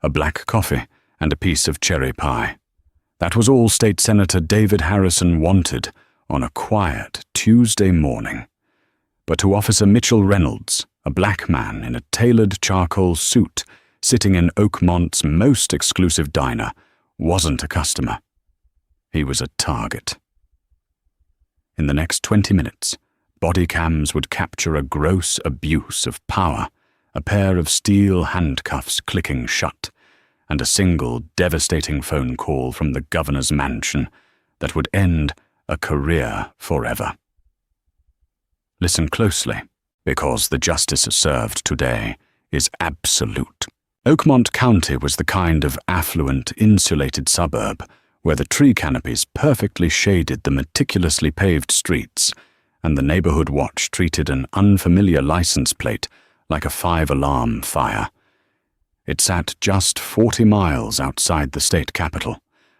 a black coffee, and a piece of cherry pie. That was all State Senator David Harrison wanted on a quiet Tuesday morning. But to Officer Mitchell Reynolds, a black man in a tailored charcoal suit sitting in Oakmont's most exclusive diner, wasn't a customer. He was a target. In the next 20 minutes, body cams would capture a gross abuse of power, a pair of steel handcuffs clicking shut, and a single devastating phone call from the governor's mansion that would end a career forever. Listen closely, because the justice served today is absolute. Oakmont County was the kind of affluent, insulated suburb where the tree canopies perfectly shaded the meticulously paved streets, and the neighborhood watch treated an unfamiliar license plate like a 5-alarm fire. It sat just 40 miles outside the state capital,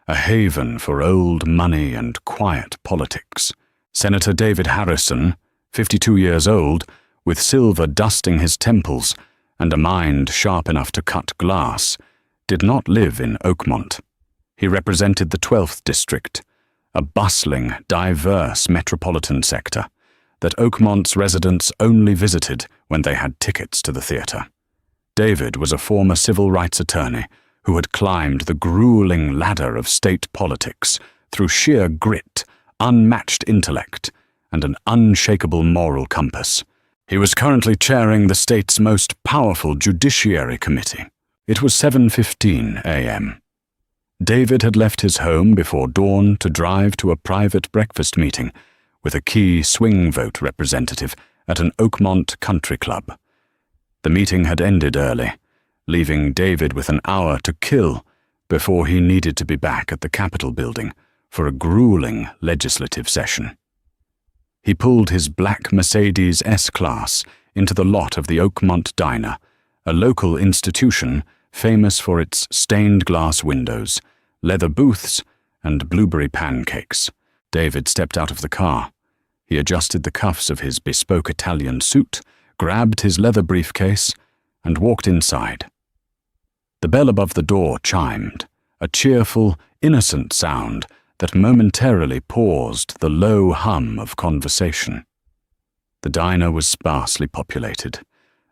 a haven for old money and quiet politics. Senator David Harrison, 52 years old, with silver dusting his temples and a mind sharp enough to cut glass, did not live in Oakmont. He represented the 12th District, a bustling, diverse metropolitan sector that Oakmont's residents only visited when they had tickets to the theater. David was a former civil rights attorney who had climbed the grueling ladder of state politics through sheer grit, unmatched intellect, and an unshakable moral compass. He was currently chairing the state's most powerful judiciary committee. It was 7:15 a.m. David had left his home before dawn to drive to a private breakfast meeting with a key swing vote representative at an Oakmont country club. The meeting had ended early, leaving David with an hour to kill before he needed to be back at the Capitol building for a grueling legislative session. He pulled his black Mercedes S-Class into the lot of the Oakmont Diner, a local institution famous for its stained glass windows, leather booths, and blueberry pancakes. David stepped out of the car. He adjusted the cuffs of his bespoke Italian suit, grabbed his leather briefcase, and walked inside. The bell above the door chimed, a cheerful, innocent sound that momentarily paused the low hum of conversation. The diner was sparsely populated,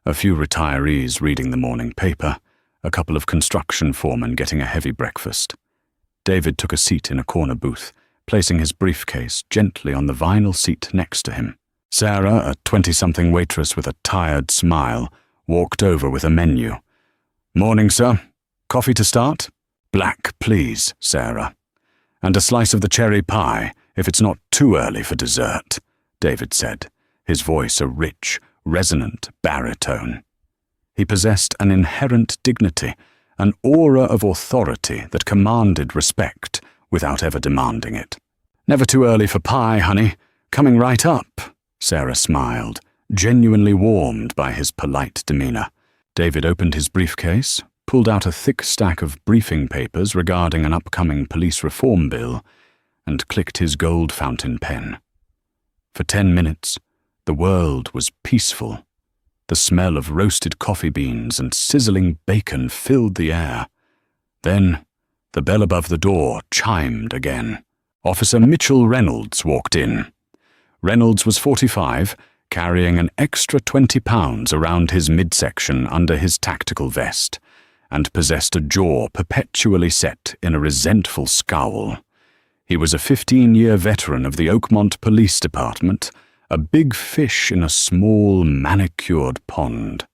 a few retirees reading the morning paper, a couple of construction foremen getting a heavy breakfast. David took a seat in a corner booth, placing his briefcase gently on the vinyl seat next to him. Sarah, a 20-something waitress with a tired smile, walked over with a menu. "Morning, sir. Coffee to start?" "Black, please, Sarah. And a slice of the cherry pie, if it's not too early for dessert," David said, his voice a rich, resonant baritone. He possessed an inherent dignity, an aura of authority that commanded respect without ever demanding it. "Never too early for pie, honey. Coming right up," Sarah smiled, genuinely warmed by his polite demeanor. David opened his briefcase, pulled out a thick stack of briefing papers regarding an upcoming police reform bill, and clicked his gold fountain pen. For 10 minutes, the world was peaceful. The smell of roasted coffee beans and sizzling bacon filled the air. Then, the bell above the door chimed again. Officer Mitchell Reynolds walked in. Reynolds was 45, carrying an extra 20 pounds around his midsection under his tactical vest, and possessed a jaw perpetually set in a resentful scowl. He was a 15-year veteran of the Oakmont Police Department, a big fish in a small, manicured pond.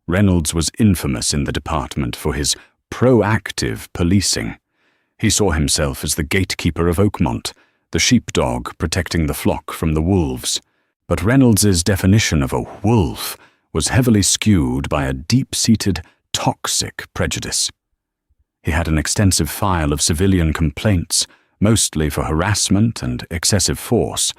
Reynolds was infamous in the department for his proactive policing. He saw himself as the gatekeeper of Oakmont, the sheepdog protecting the flock from the wolves. But Reynolds's definition of a wolf was heavily skewed by a deep-seated, toxic prejudice. He had an extensive file of civilian complaints, mostly for harassment and excessive force,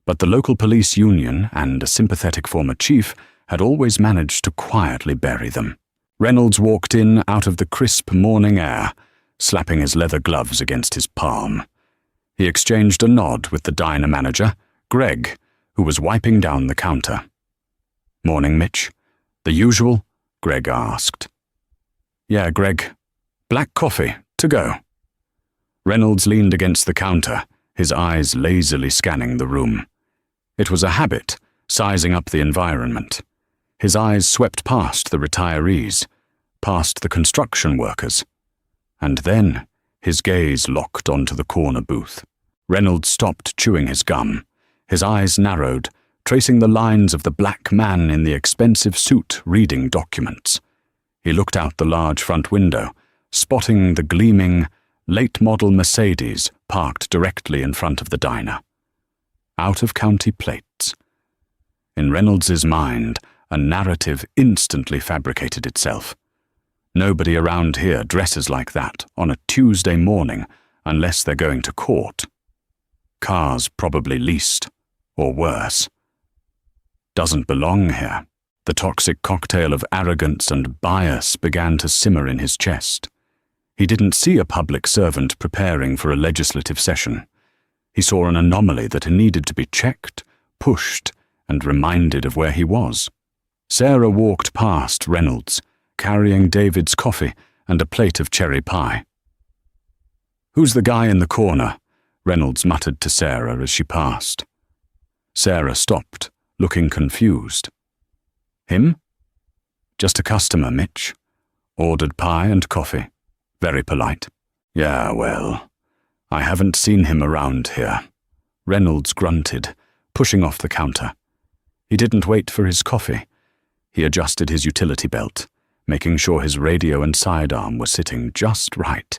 but the local police union and a sympathetic former chief had always managed to quietly bury them. Reynolds walked in out of the crisp morning air, slapping his leather gloves against his palm. He exchanged a nod with the diner manager, Greg, who was wiping down the counter. "Morning, Mitch. The usual?" Greg asked. Yeah, Greg. Black coffee, to go. Reynolds leaned against the counter, his eyes lazily scanning the room. It was a habit, sizing up the environment. His eyes swept past the retirees, past the construction workers. And then his gaze locked onto the corner booth. Reynolds stopped chewing his gum. His eyes narrowed, tracing the lines of the black man in the expensive suit reading documents. He looked out the large front window, spotting the gleaming, late-model Mercedes parked directly in front of the diner. Out-of-county plates. In Reynolds's mind, a narrative instantly fabricated itself. Nobody around here dresses like that on a Tuesday morning unless they're going to court. Cars probably leased, or worse. Doesn't belong here. The toxic cocktail of arrogance and bias began to simmer in his chest. He didn't see a public servant preparing for a legislative session. He saw an anomaly that needed to be checked, pushed, and reminded of where he was. Sarah walked past Reynolds, carrying David's coffee and a plate of cherry pie. "Who's the guy in the corner?" Reynolds muttered to Sarah as she passed. Sarah stopped, looking confused. "Him?" "Just a customer, Mitch. Ordered pie and coffee. Very polite." "Yeah, well, I haven't seen him around here." Reynolds grunted, pushing off the counter. He didn't wait for his coffee. He adjusted his utility belt, making sure his radio and sidearm were sitting just right,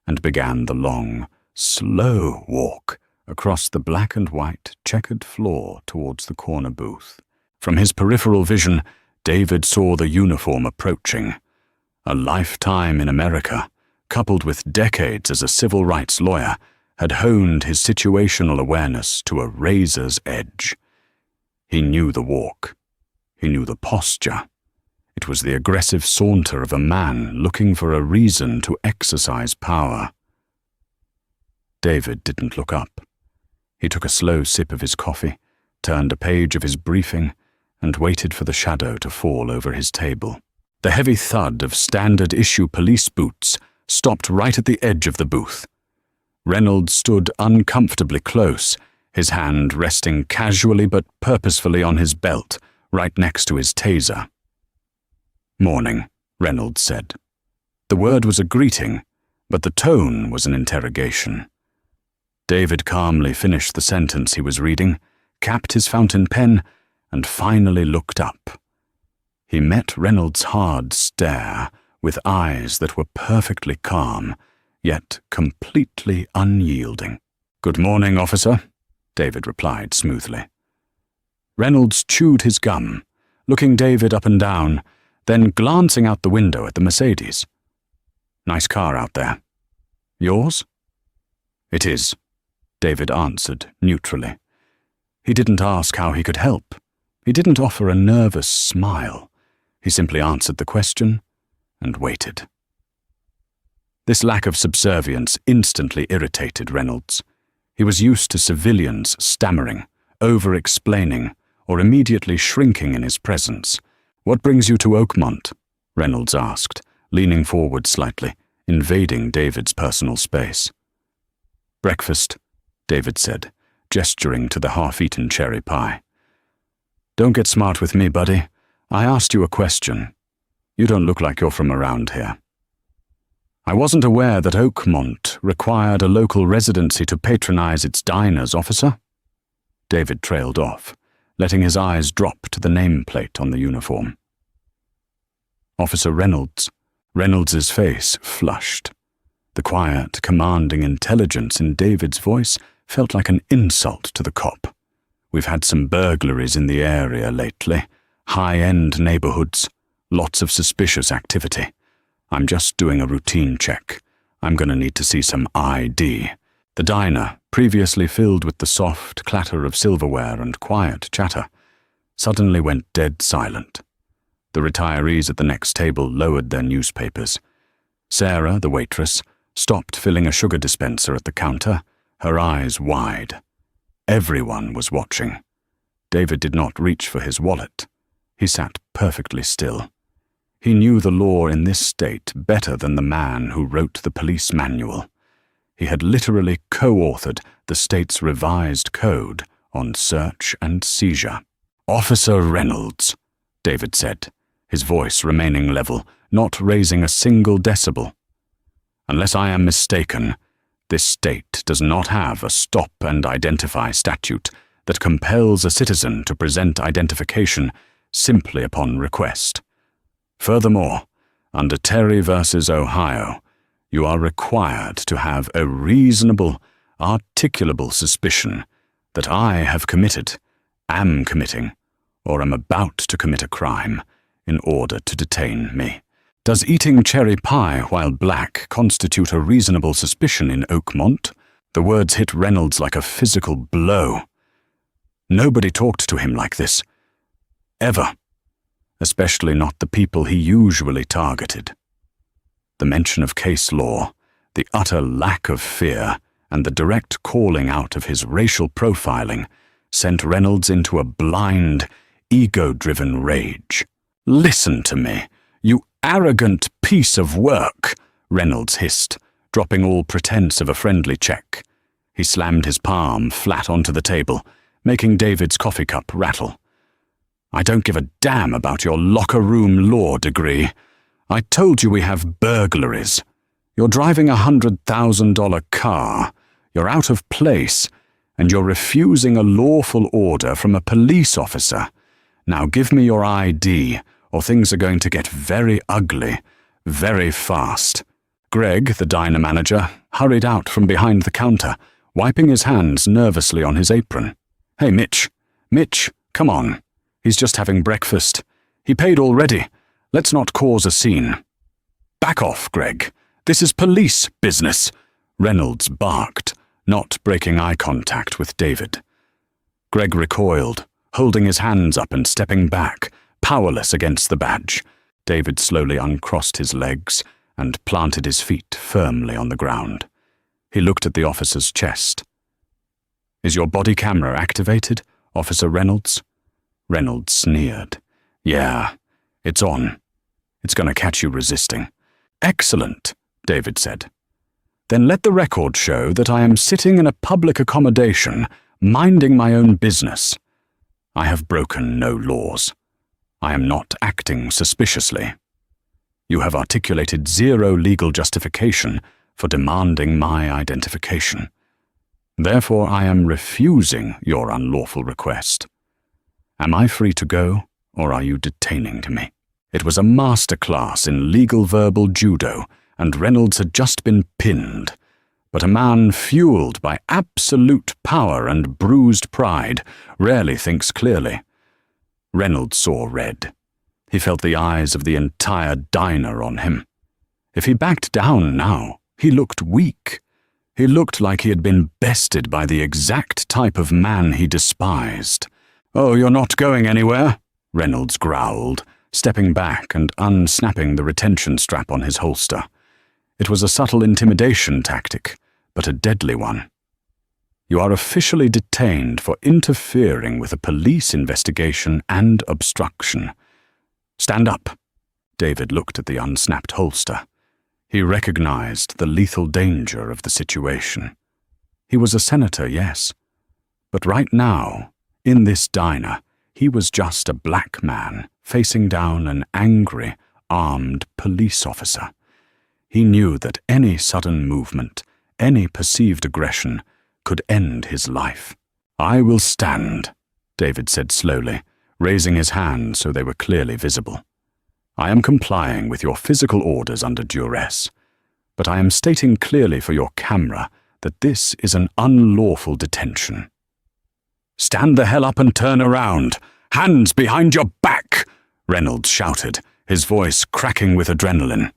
and began the long, slow walk across the black and white checkered floor towards the corner booth. From his peripheral vision, David saw the uniform approaching. A lifetime in America, coupled with decades as a civil rights lawyer, had honed his situational awareness to a razor's edge. He knew the walk. He knew the posture. It was the aggressive saunter of a man looking for a reason to exercise power. David didn't look up. He took a slow sip of his coffee, turned a page of his briefing, and waited for the shadow to fall over his table. The heavy thud of standard-issue police boots stopped right at the edge of the booth. Reynolds stood uncomfortably close, his hand resting casually but purposefully on his belt, right next to his taser. "Morning," Reynolds said. The word was a greeting, but the tone was an interrogation. David calmly finished the sentence he was reading, capped his fountain pen, and finally looked up. He met Reynolds' hard stare with eyes that were perfectly calm, yet completely unyielding. "Good morning, officer," David replied smoothly. Reynolds chewed his gum, looking David up and down, then glancing out the window at the Mercedes. "Nice car out there. Yours?" "It is," David answered neutrally. He didn't ask how he could help. He didn't offer a nervous smile. He simply answered the question and waited. This lack of subservience instantly irritated Reynolds. He was used to civilians stammering, over-explaining, or immediately shrinking in his presence. "What brings you to Oakmont?" Reynolds asked, leaning forward slightly, invading David's personal space. "Breakfast," David said, gesturing to the half-eaten cherry pie. "Don't get smart with me, buddy. I asked you a question. You don't look like you're from around here." "I wasn't aware that Oakmont required a local residency to patronize its diners, officer." David trailed off, letting his eyes drop to the nameplate on the uniform. "Officer Reynolds." Reynolds's face flushed. The quiet, commanding intelligence in David's voice felt like an insult to the cop. "We've had some burglaries in the area lately. High-end neighborhoods. Lots of suspicious activity. I'm just doing a routine check. I'm going to need to see some ID." The diner, previously filled with the soft clatter of silverware and quiet chatter, suddenly went dead silent. The retirees at the next table lowered their newspapers. Sarah, the waitress, stopped filling a sugar dispenser at the counter, her eyes wide. Everyone was watching. David did not reach for his wallet. He sat perfectly still. He knew the law in this state better than the man who wrote the police manual. He had literally co-authored the state's revised code on search and seizure. "Officer Reynolds," David said, his voice remaining level, not raising a single decibel. "Unless I am mistaken, this state does not have a stop and identify statute that compels a citizen to present identification simply upon request. Furthermore, under Terry v. Ohio, you are required to have a reasonable, articulable suspicion that I have committed, am committing, or am about to commit a crime in order to detain me." Does eating cherry pie while black constitute a reasonable suspicion in Oakmont? The words hit Reynolds like a physical blow. Nobody talked to him like this. Ever. Especially not the people he usually targeted. The mention of case law, the utter lack of fear, and the direct calling out of his racial profiling sent Reynolds into a blind, ego-driven rage. "Listen to me, you arrogant piece of work," Reynolds hissed, dropping all pretense of a friendly check. He slammed his palm flat onto the table, making David's coffee cup rattle. "I don't give a damn about your locker room law degree. I told you we have burglaries. You're driving a $100,000 car, you're out of place, and you're refusing a lawful order from a police officer. Now give me your ID, or things are going to get very ugly, very fast." Greg, the diner manager, hurried out from behind the counter, wiping his hands nervously on his apron. "Hey, Mitch, come on. He's just having breakfast. He paid already. Let's not cause a scene." "Back off, Greg. This is police business," Reynolds barked, not breaking eye contact with David. Greg recoiled, holding his hands up and stepping back, powerless against the badge. David slowly uncrossed his legs and planted his feet firmly on the ground. He looked at the officer's chest. "Is your body camera activated, Officer Reynolds?" Reynolds sneered. "Yeah, it's on. It's going to catch you resisting." "Excellent," David said. "Then let the record show that I am sitting in a public accommodation, minding my own business. I have broken no laws. I am not acting suspiciously. You have articulated zero legal justification for demanding my identification. Therefore, I am refusing your unlawful request. Am I free to go, or are you detaining me?" It was a masterclass in legal verbal judo, and Reynolds had just been pinned. But a man fueled by absolute power and bruised pride rarely thinks clearly. Reynolds saw red. He felt the eyes of the entire diner on him. If he backed down now, he looked weak. He looked like he had been bested by the exact type of man he despised. "Oh, you're not going anywhere," Reynolds growled, stepping back and unsnapping the retention strap on his holster. It was a subtle intimidation tactic, but a deadly one. "You are officially detained for interfering with a police investigation and obstruction. Stand up." David looked at the unsnapped holster. He recognized the lethal danger of the situation. He was a senator, yes, but right now, in this diner, he was just a black man facing down an angry, armed police officer. He knew that any sudden movement, any perceived aggression, could end his life. "I will stand," David said slowly, raising his hands so they were clearly visible. "I am complying with your physical orders under duress, but I am stating clearly for your camera that this is an unlawful detention." "Stand the hell up and turn around! Hands behind your back!" Reynolds shouted, his voice cracking with adrenaline.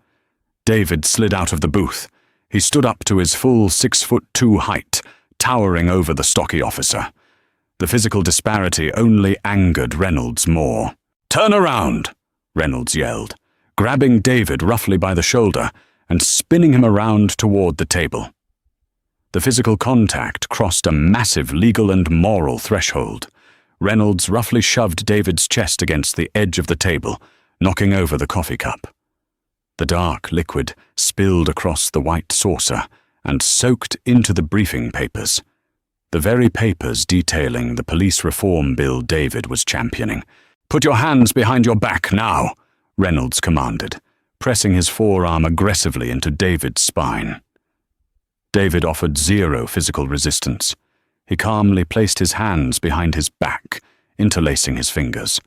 David slid out of the booth. He stood up to his full 6'2" height, towering over the stocky officer. The physical disparity only angered Reynolds more. "Turn around!" Reynolds yelled, grabbing David roughly by the shoulder and spinning him around toward the table. The physical contact crossed a massive legal and moral threshold. Reynolds roughly shoved David's chest against the edge of the table, knocking over the coffee cup. The dark liquid spilled across the white saucer and soaked into the briefing papers. The very papers detailing the police reform bill David was championing. "Put your hands behind your back now," Reynolds commanded, pressing his forearm aggressively into David's spine. David offered zero physical resistance. He calmly placed his hands behind his back, interlacing his fingers.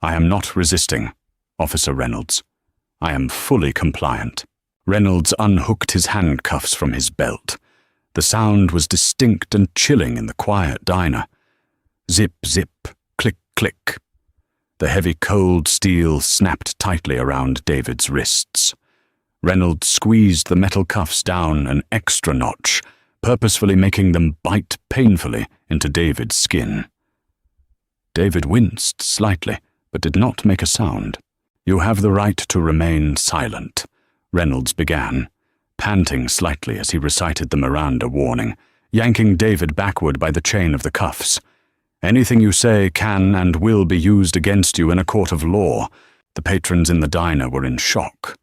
"I am not resisting, Officer Reynolds. I am fully compliant." Reynolds unhooked his handcuffs from his belt. The sound was distinct and chilling in the quiet diner. Zip, zip, click, click. The heavy cold steel snapped tightly around David's wrists. Reynolds squeezed the metal cuffs down an extra notch, purposefully making them bite painfully into David's skin. David winced slightly, but did not make a sound. "You have the right to remain silent," Reynolds began, panting slightly as he recited the Miranda warning, yanking David backward by the chain of the cuffs. "Anything you say can and will be used against you in a court of law." The patrons in the diner were in shock.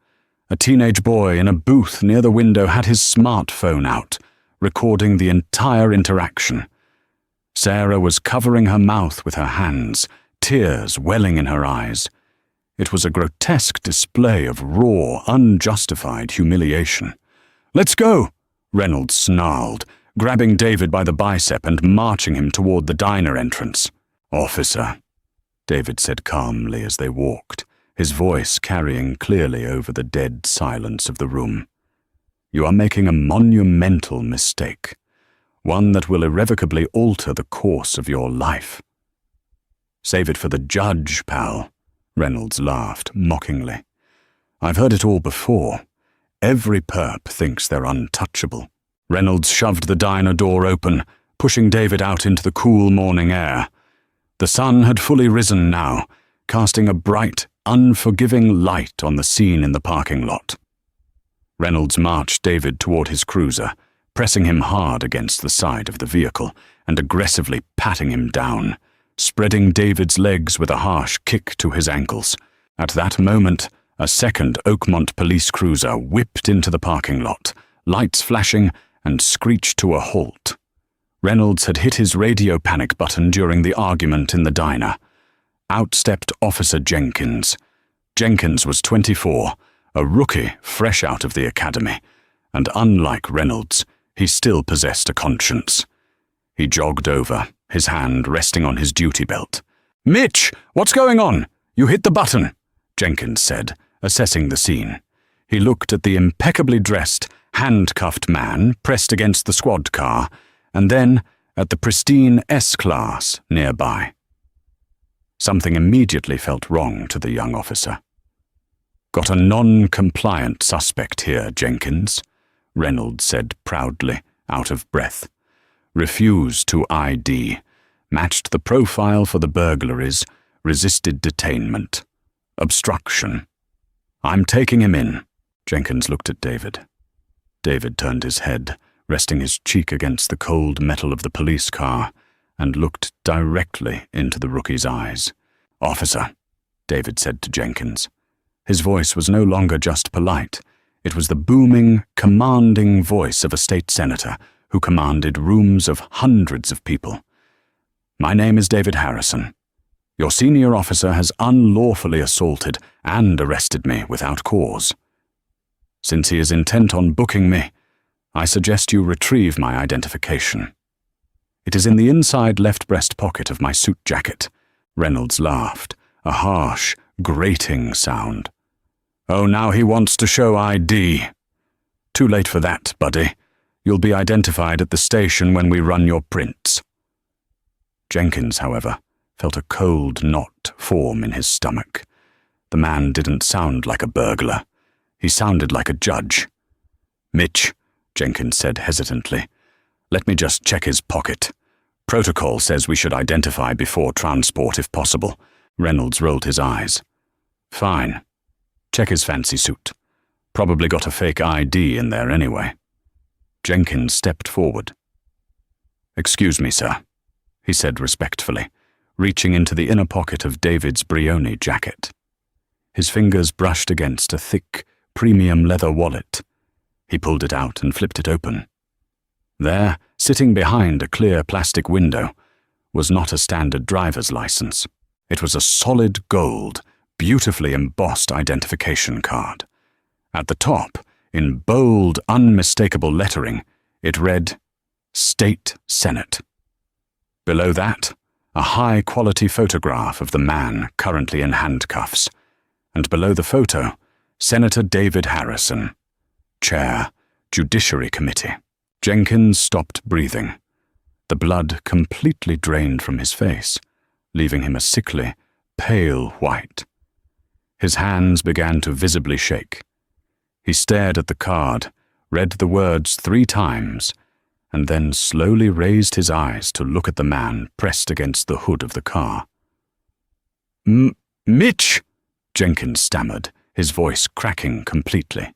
A teenage boy in a booth near the window had his smartphone out, recording the entire interaction. Sarah was covering her mouth with her hands, tears welling in her eyes. It was a grotesque display of raw, unjustified humiliation. "Let's go," Reynolds snarled, grabbing David by the bicep and marching him toward the diner entrance. "Officer," David said calmly as they walked, his voice carrying clearly over the dead silence of the room. "You are making a monumental mistake, one that will irrevocably alter the course of your life." "Save it for the judge, pal," Reynolds laughed mockingly. "I've heard it all before. Every perp thinks they're untouchable." Reynolds shoved the diner door open, pushing David out into the cool morning air. The sun had fully risen now, casting a bright, unforgiving light on the scene in the parking lot. Reynolds marched David toward his cruiser, pressing him hard against the side of the vehicle and aggressively patting him down, spreading David's legs with a harsh kick to his ankles. At that moment, a second Oakmont police cruiser whipped into the parking lot, lights flashing, and screeched to a halt. Reynolds had hit his radio panic button during the argument in the diner. Out stepped Officer Jenkins. Jenkins was 24, a rookie fresh out of the academy, and unlike Reynolds, he still possessed a conscience. He jogged over, his hand resting on his duty belt. "Mitch, what's going on? You hit the button," Jenkins said, assessing the scene. He looked at the impeccably dressed, handcuffed man pressed against the squad car, and then at the pristine S-Class nearby. Something immediately felt wrong to the young officer. "Got a non-compliant suspect here, Jenkins," Reynolds said proudly, out of breath. "Refused to ID, matched the profile for the burglaries, resisted detainment. Obstruction. I'm taking him in." Jenkins looked at David. David turned his head, resting his cheek against the cold metal of the police car, and looked directly into the rookie's eyes. "Officer," David said to Jenkins. His voice was no longer just polite. It was the booming, commanding voice of a state senator who commanded rooms of hundreds of people. "My name is David Harrison. Your senior officer has unlawfully assaulted and arrested me without cause. Since he is intent on booking me, I suggest you retrieve my identification. It is in the inside left breast pocket of my suit jacket." Reynolds laughed, a harsh, grating sound. "Oh, now he wants to show ID. Too late for that, buddy. You'll be identified at the station when we run your prints." Jenkins, however, felt a cold knot form in his stomach. The man didn't sound like a burglar. He sounded like a judge. "Mitch," Jenkins said hesitantly, "let me just check his pocket. Protocol says we should identify before transport if possible." Reynolds rolled his eyes. "Fine. Check his fancy suit. Probably got a fake ID in there anyway." Jenkins stepped forward. "Excuse me, sir," he said respectfully, reaching into the inner pocket of David's Brioni jacket. His fingers brushed against a thick, premium leather wallet. He pulled it out and flipped it open. There, sitting behind a clear plastic window, was not a standard driver's license. It was a solid gold, beautifully embossed identification card. At the top, in bold, unmistakable lettering, it read, State Senate. Below that, a high-quality photograph of the man currently in handcuffs, and below the photo, Senator David Harrison, Chair, Judiciary Committee. Jenkins stopped breathing. The blood completely drained from his face, leaving him a sickly, pale white. His hands began to visibly shake. He stared at the card, read the words 3 times, and then slowly raised his eyes to look at the man pressed against the hood of the car. Mitch, Jenkins stammered, his voice cracking completely.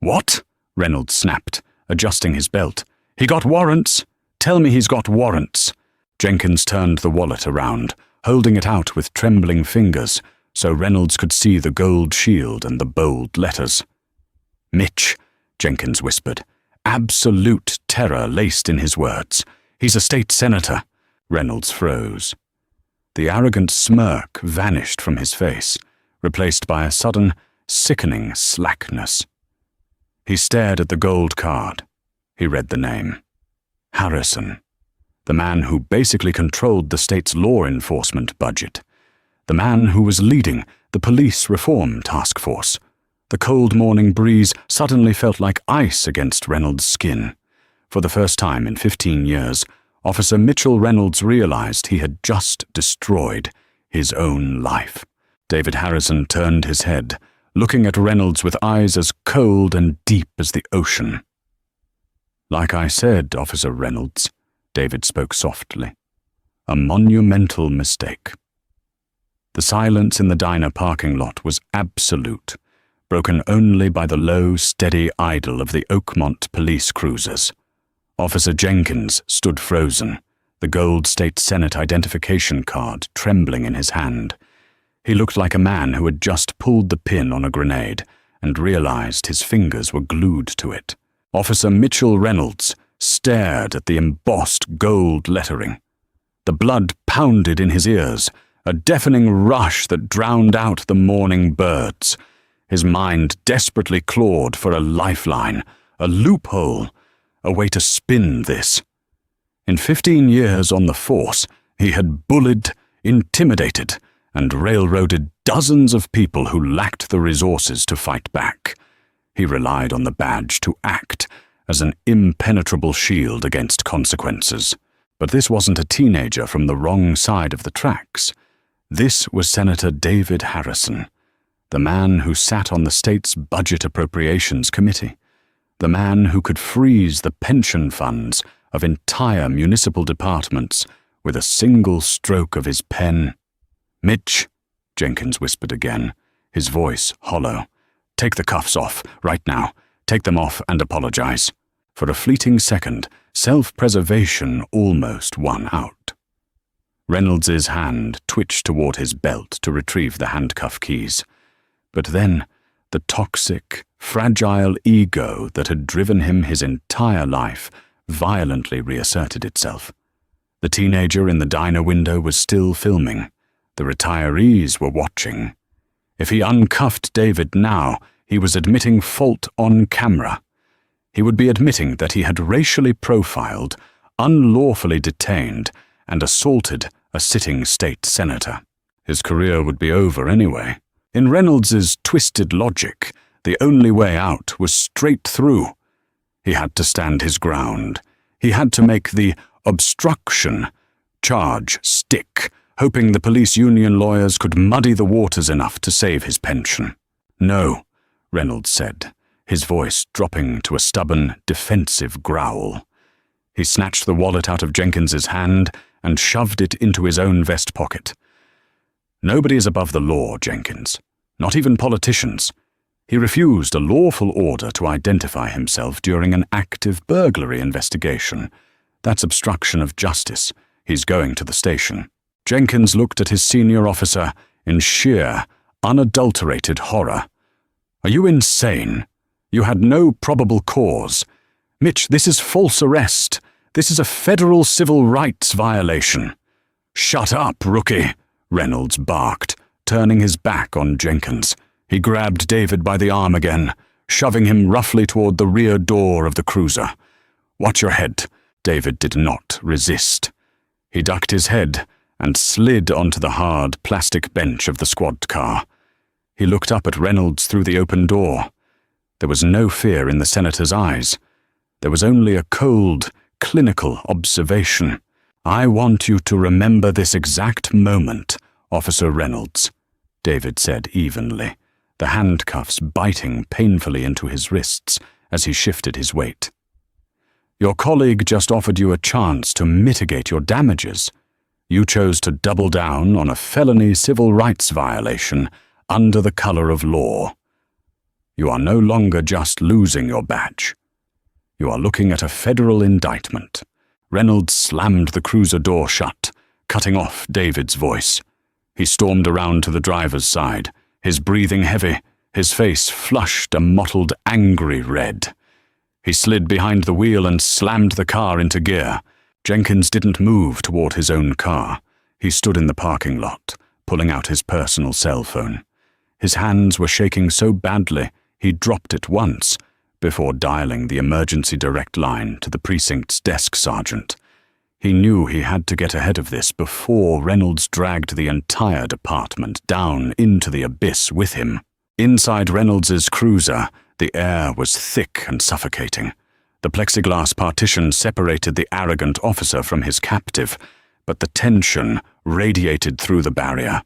What? Reynolds snapped, adjusting his belt. He got warrants. Tell me he's got warrants. Jenkins turned the wallet around, holding it out with trembling fingers, so Reynolds could see the gold shield and the bold letters. Mitch, Jenkins whispered, absolute terror laced in his words. He's a state senator. Reynolds froze. The arrogant smirk vanished from his face, replaced by a sudden, sickening slackness. He stared at the gold card. He read the name. Harrison. The man who basically controlled the state's law enforcement budget. The man who was leading the police reform task force. The cold morning breeze suddenly felt like ice against Reynolds' skin. For the first time in 15 years, Officer Mitchell Reynolds realized he had just destroyed his own life. David Harrison turned his head, looking at Reynolds with eyes as cold and deep as the ocean. Like I said, Officer Reynolds, David spoke softly. A monumental mistake. The silence in the diner parking lot was absolute, broken only by the low, steady idle of the Oakmont police cruisers. Officer Jenkins stood frozen, the gold state senate identification card trembling in his hand. He looked like a man who had just pulled the pin on a grenade and realized his fingers were glued to it. Officer Mitchell Reynolds stared at the embossed gold lettering. The blood pounded in his ears, a deafening rush that drowned out the morning birds. His mind desperately clawed for a lifeline, a loophole, a way to spin this. In 15 years on the force, he had bullied, intimidated, and railroaded dozens of people who lacked the resources to fight back. He relied on the badge to act as an impenetrable shield against consequences. But this wasn't a teenager from the wrong side of the tracks. This was Senator David Harrison, the man who sat on the state's Budget Appropriations Committee, the man who could freeze the pension funds of entire municipal departments with a single stroke of his pen. Mitch, Jenkins whispered again, his voice hollow. Take the cuffs off, right now. Take them off and apologize. For a fleeting second, self-preservation almost won out. Reynolds's hand twitched toward his belt to retrieve the handcuff keys. But then, the toxic, fragile ego that had driven him his entire life violently reasserted itself. The teenager in the diner window was still filming. The retirees were watching. If he uncuffed David now, he was admitting fault on camera. He would be admitting that he had racially profiled, unlawfully detained, and assaulted a sitting state senator. His career would be over anyway. In Reynolds's twisted logic, the only way out was straight through. He had to stand his ground. He had to make the obstruction charge stick, hoping the police union lawyers could muddy the waters enough to save his pension. No, Reynolds said, his voice dropping to a stubborn, defensive growl. He snatched the wallet out of Jenkins's hand and shoved it into his own vest pocket. Nobody is above the law, Jenkins. Not even politicians. He refused a lawful order to identify himself during an active burglary investigation. That's obstruction of justice. He's going to the station. Jenkins looked at his senior officer in sheer, unadulterated horror. "Are you insane? You had no probable cause. Mitch, this is false arrest. This is a federal civil rights violation." "Shut up, rookie," Reynolds barked, turning his back on Jenkins. He grabbed David by the arm again, shoving him roughly toward the rear door of the cruiser. "Watch your head." David did not resist. He ducked his head and slid onto the hard plastic bench of the squad car. He looked up at Reynolds through the open door. There was no fear in the senator's eyes. There was only a cold, clinical observation. "I want you to remember this exact moment, Officer Reynolds," David said evenly, the handcuffs biting painfully into his wrists as he shifted his weight. "Your colleague just offered you a chance to mitigate your damages. You chose to double down on a felony civil rights violation under the color of law. You are no longer just losing your badge. You are looking at a federal indictment." Reynolds slammed the cruiser door shut, cutting off David's voice. He stormed around to the driver's side, his breathing heavy, his face flushed a mottled, angry red. He slid behind the wheel and slammed the car into gear. Jenkins didn't move toward his own car. He stood in the parking lot, pulling out his personal cell phone. His hands were shaking so badly he dropped it once, before dialing the emergency direct line to the precinct's desk sergeant. He knew he had to get ahead of this before Reynolds dragged the entire department down into the abyss with him. Inside Reynolds's cruiser, the air was thick and suffocating. The plexiglass partition separated the arrogant officer from his captive, but the tension radiated through the barrier.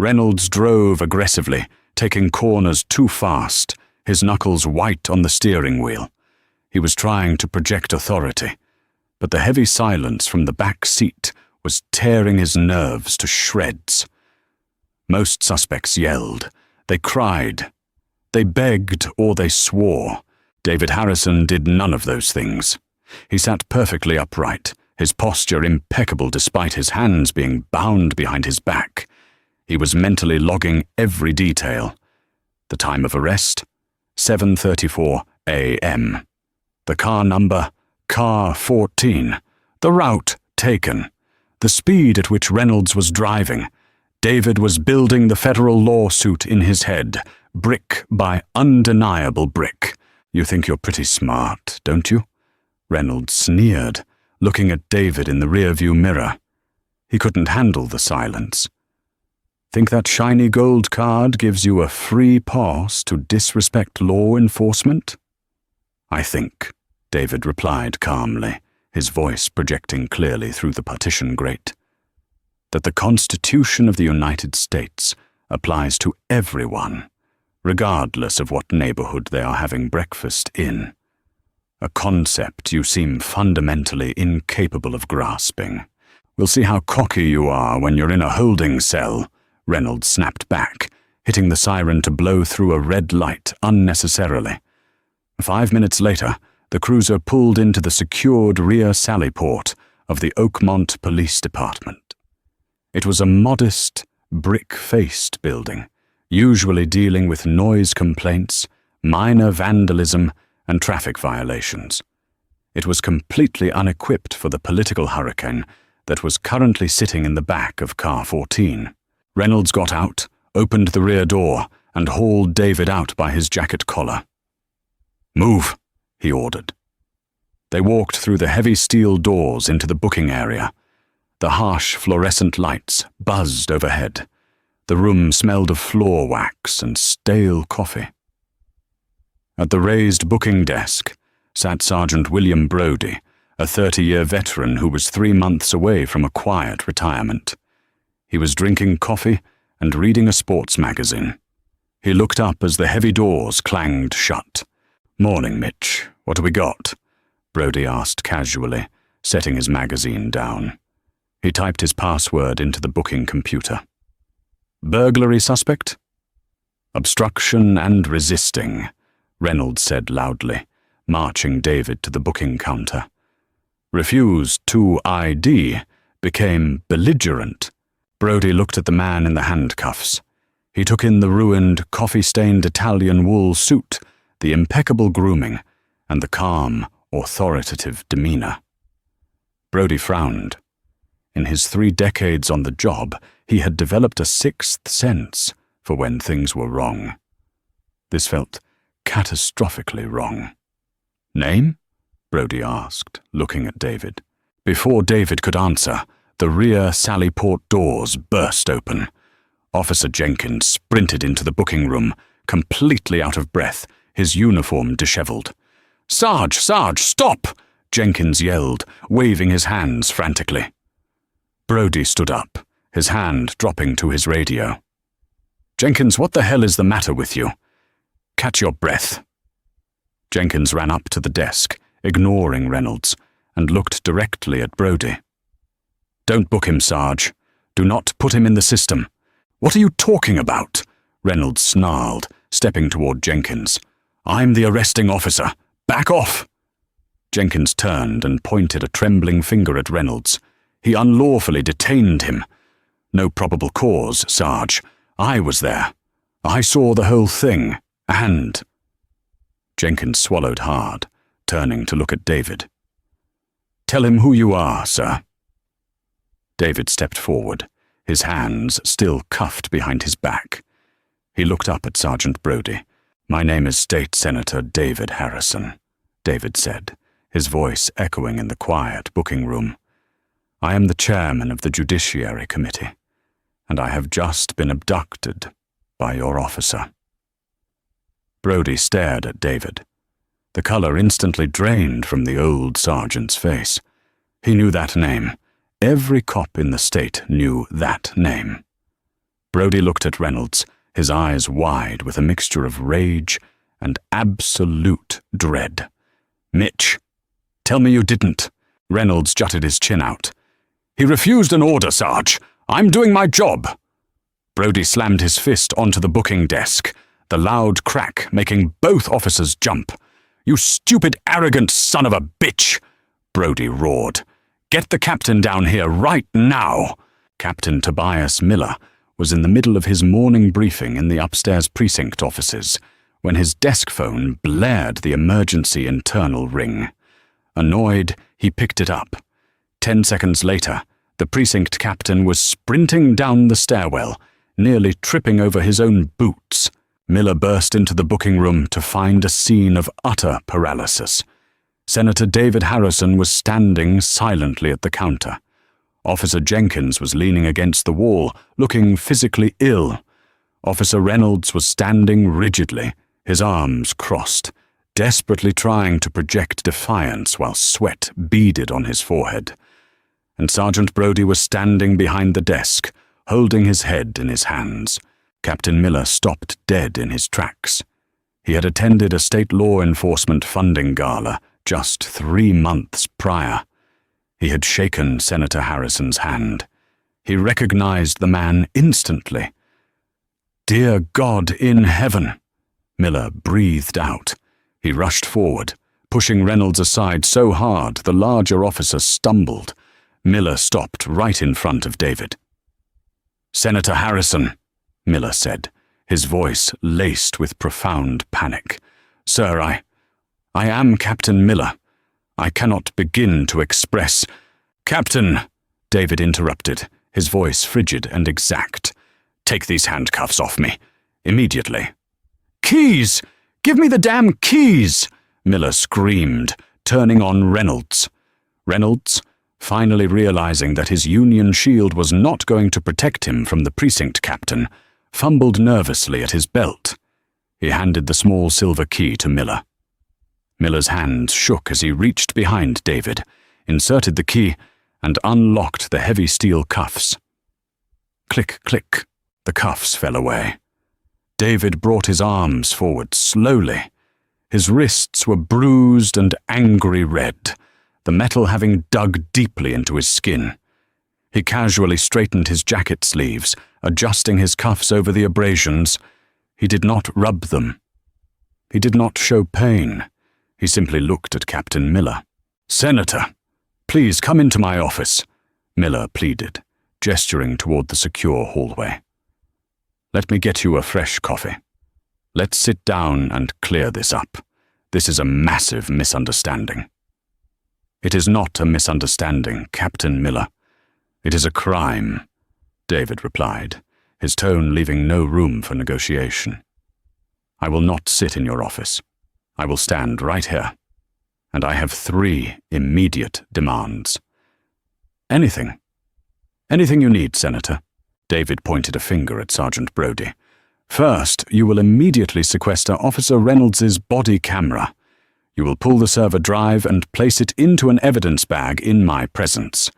Reynolds drove aggressively, taking corners too fast, his knuckles white on the steering wheel. He was trying to project authority, but the heavy silence from the back seat was tearing his nerves to shreds. Most suspects yelled. They cried. They begged or they swore. David Harrison did none of those things. He sat perfectly upright, his posture impeccable despite his hands being bound behind his back. He was mentally logging every detail. The time of arrest, 7:34 a.m. The car number, car 14. The route taken. The speed at which Reynolds was driving. David was building the federal lawsuit in his head, brick by undeniable brick. "You think you're pretty smart, don't you?" Reynolds sneered, looking at David in the rearview mirror. He couldn't handle the silence. "Think that shiny gold card gives you a free pass to disrespect law enforcement?" "I think," David replied calmly, his voice projecting clearly through the partition grate, "that the Constitution of the United States applies to everyone, regardless of what neighborhood they are having breakfast in. A concept you seem fundamentally incapable of grasping. We'll see how cocky you are when you're in a holding cell," Reynolds snapped back, hitting the siren to blow through a red light unnecessarily. 5 minutes later, the cruiser pulled into the secured rear sally port of the Oakmont Police Department. It was a modest, brick-faced building, usually dealing with noise complaints, minor vandalism, and traffic violations. It was completely unequipped for the political hurricane that was currently sitting in the back of car 14. Reynolds got out, opened the rear door, and hauled David out by his jacket collar. "Move," he ordered. They walked through the heavy steel doors into the booking area. The harsh fluorescent lights buzzed overhead. The room smelled of floor wax and stale coffee. At the raised booking desk sat Sergeant William Brody, a 30-year veteran who was 3 months away from a quiet retirement. He was drinking coffee and reading a sports magazine. He looked up as the heavy doors clanged shut. "Morning, Mitch. What have we got?" Brody asked casually, setting his magazine down. He typed his password into the booking computer. "Burglary suspect?" "Obstruction and resisting," Reynolds said loudly, marching David to the booking counter. "Refused to ID, became belligerent." Brody looked at the man in the handcuffs. He took in the ruined, coffee-stained Italian wool suit, the impeccable grooming, and the calm, authoritative demeanor. Brody frowned. In his 3 decades on the job, he had developed a sixth sense for when things were wrong. This felt catastrophically wrong. "Name?" Brody asked, looking at David. Before David could answer, the rear Sally Port doors burst open. Officer Jenkins sprinted into the booking room, completely out of breath, his uniform disheveled. "Sarge! Sarge! Stop!" Jenkins yelled, waving his hands frantically. Brody stood up, his hand dropping to his radio. "Jenkins, what the hell is the matter with you? Catch your breath." Jenkins ran up to the desk, ignoring Reynolds, and looked directly at Brody. "Don't book him, Sarge. Do not put him in the system." "What are you talking about?" Reynolds snarled, stepping toward Jenkins. "I'm the arresting officer. Back off!" Jenkins turned and pointed a trembling finger at Reynolds. "He unlawfully detained him. No probable cause, Sarge. I was there. I saw the whole thing, and—" Jenkins swallowed hard, turning to look at David. "Tell him who you are, sir." David stepped forward, his hands still cuffed behind his back. He looked up at Sergeant Brody. "My name is State Senator David Harrison," David said, his voice echoing in the quiet booking room. "I am the chairman of the Judiciary Committee, and I have just been abducted by your officer." Brody stared at David. The color instantly drained from the old sergeant's face. He knew that name. Every cop in the state knew that name. Brody looked at Reynolds, his eyes wide with a mixture of rage and absolute dread. "Mitch, tell me you didn't." Reynolds jutted his chin out. "He refused an order, Sarge. I'm doing my job." Brody slammed his fist onto the booking desk, the loud crack making both officers jump. "You stupid, arrogant son of a bitch!" Brody roared. "Get the captain down here right now!" Captain Tobias Miller was in the middle of his morning briefing in the upstairs precinct offices when his desk phone blared the emergency internal ring. Annoyed, he picked it up. 10 seconds later, the precinct captain was sprinting down the stairwell, nearly tripping over his own boots. Miller burst into the booking room to find a scene of utter paralysis. Senator David Harrison was standing silently at the counter. Officer Jenkins was leaning against the wall, looking physically ill. Officer Reynolds was standing rigidly, his arms crossed, desperately trying to project defiance while sweat beaded on his forehead. And Sergeant Brody was standing behind the desk, holding his head in his hands. Captain Miller stopped dead in his tracks. He had attended a state law enforcement funding gala just 3 months prior. He had shaken Senator Harrison's hand. He recognized the man instantly. "Dear God in heaven!" Miller breathed out. He rushed forward, pushing Reynolds aside so hard the larger officer stumbled. Miller stopped right in front of David. "Senator Harrison," Miller said, his voice laced with profound panic. "Sir, I am Captain Miller. I cannot begin to express—" "Captain," David interrupted, his voice frigid and exact. "Take these handcuffs off me. Immediately." "Keys! Give me the damn keys!" Miller screamed, turning on Reynolds. Reynolds, finally realizing that his Union shield was not going to protect him from the precinct captain, fumbled nervously at his belt. He handed the small silver key to Miller. Miller's hands shook as he reached behind David, inserted the key, and unlocked the heavy steel cuffs. Click, click, the cuffs fell away. David brought his arms forward slowly. His wrists were bruised and angry red, the metal having dug deeply into his skin. He casually straightened his jacket sleeves, adjusting his cuffs over the abrasions. He did not rub them. He did not show pain. He simply looked at Captain Miller. "Senator, please come into my office," Miller pleaded, gesturing toward the secure hallway. Let me get you a fresh coffee. Let's sit down and clear this up. This is a massive misunderstanding." "It is not a misunderstanding, Captain Miller. It is a crime," David replied, his tone leaving no room for negotiation. "I will not sit in your office. I will stand right here. And I have 3 immediate demands." "Anything. Anything you need, Senator." David pointed a finger at Sergeant Brody. "First, you will immediately sequester Officer Reynolds's body camera. You will pull the server drive and place it into an evidence bag in my presence.